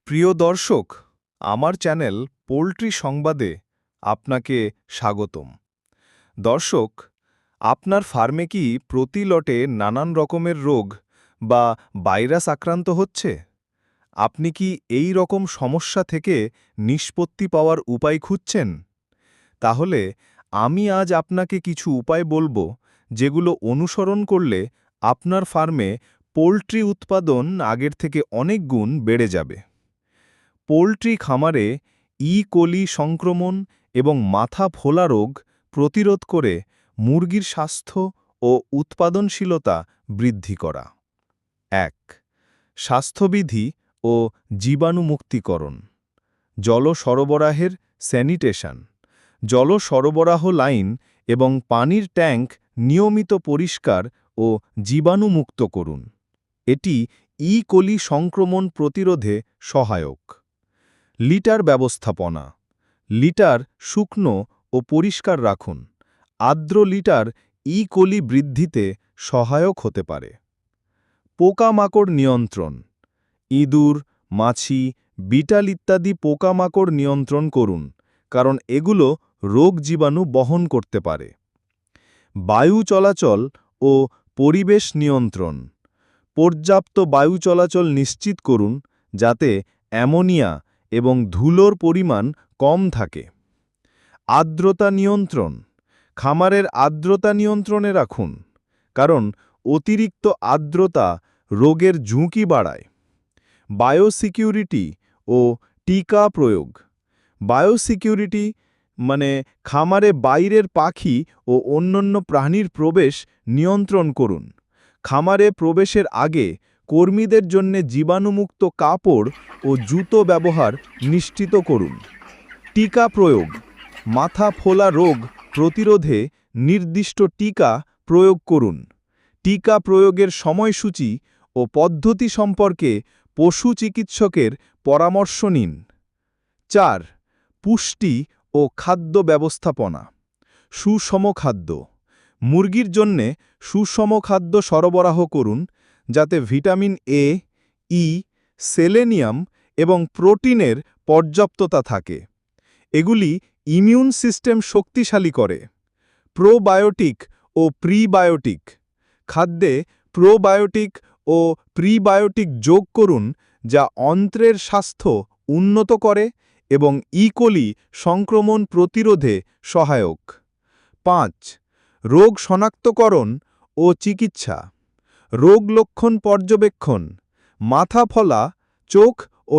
প্রিয় দর্শক, আমার চ্যানেল পোল্ট্রি সংবাদে আপনাকে স্বাগতম। দর্শক, আপনার ফার্মে কি প্রতি লটে নানান রকমের রোগ বা ভাইরাস আক্রান্ত হচ্ছে? আপনি কি এই রকম সমস্যা থেকে নিষ্পত্তি পাওয়ার উপায় খুঁজছেন? তাহলে আমি আজ আপনাকে কিছু উপায় বলবো, যেগুলো অনুসরণ করলে আপনার ফার্মে পোল্ট্রি উৎপাদন আগের থেকে অনেক গুণ বেড়ে যাবে। পোল্ট্রি খামারে কোলি সংক্রমণ এবং মাথা ফোলা রোগ প্রতিরোধ করে মুরগির স্বাস্থ্য ও উৎপাদনশীলতা বৃদ্ধি করা। ১. স্বাস্থ্যবিধি ও জীবাণুমুক্তিকরণ। জল সরবরাহের স্যানিটেশন। জল সরবরাহ লাইন এবং পানির ট্যাঙ্ক নিয়মিত পরিষ্কার ও জীবাণুমুক্ত করুন। এটি কোলি সংক্রমণ প্রতিরোধে সহায়ক। লিটার ব্যবস্থাপনা। লিটার শুকনো ও পরিষ্কার রাখুন। আর্দ্র লিটার কোলি বৃদ্ধিতে সহায়ক হতে পারে। পোকামাকড় নিয়ন্ত্রণ। ইঁদুর, মাছি, বিটাল ইত্যাদি পোকামাকড় নিয়ন্ত্রণ করুন, কারণ এগুলো রোগ জীবাণু বহন করতে পারে। বায়ু চলাচল ও পরিবেশ নিয়ন্ত্রণ। পর্যাপ্ত বায়ু চলাচল নিশ্চিত করুন, যাতে অ্যামোনিয়া এবং ধুলোর পরিমাণ কম থাকে। আর্দ্রতা নিয়ন্ত্রণ। খামারের আর্দ্রতা নিয়ন্ত্রণে রাখুন, কারণ অতিরিক্ত আর্দ্রতা রোগের ঝুঁকি বাড়ায়। বায়োসিকিউরিটি ও টিকা প্রয়োগ। বায়োসিকিউরিটি মানে খামারে বাইরের পাখি ও অন্যান্য প্রাণীর প্রবেশ নিয়ন্ত্রণ করুন। খামারে প্রবেশের আগে কর্মীদের জন্য জীবাণুমুক্ত কাপড় ও জুতো ব্যবহার নিশ্চিত করুন। টিকা প্রয়োগ। মাথা ফোলা রোগ প্রতিরোধে নির্দিষ্ট টিকা প্রয়োগ করুন। টিকা প্রয়োগের সময়সূচি ও পদ্ধতি সম্পর্কে পশু চিকিৎসকের পরামর্শ নিন। ৪. পুষ্টি ও খাদ্য ব্যবস্থাপনা। সুষম খাদ্য। মুরগির জন্যে সুষম খাদ্য সরবরাহ করুন, যাতে ভিটামিন এ, সেলেনিয়াম এবং প্রোটিনের পর্যাপ্ততা থাকে। এগুলি ইমিউন সিস্টেম শক্তিশালী করে। প্রোবায়োটিক ও প্রিবায়োটিক। খাদ্যে প্রোবায়োটিক ও প্রিবায়োটিক যোগ করুন, যা অন্ত্রের স্বাস্থ্য উন্নত করে এবং কোলি সংক্রমণ প্রতিরোধে সহায়ক। ৫. রোগ শনাক্তকরণ ও চিকিৎসা। রোগ লক্ষণ পর্যবেক্ষণ। মাথা ফলা, চোখ ও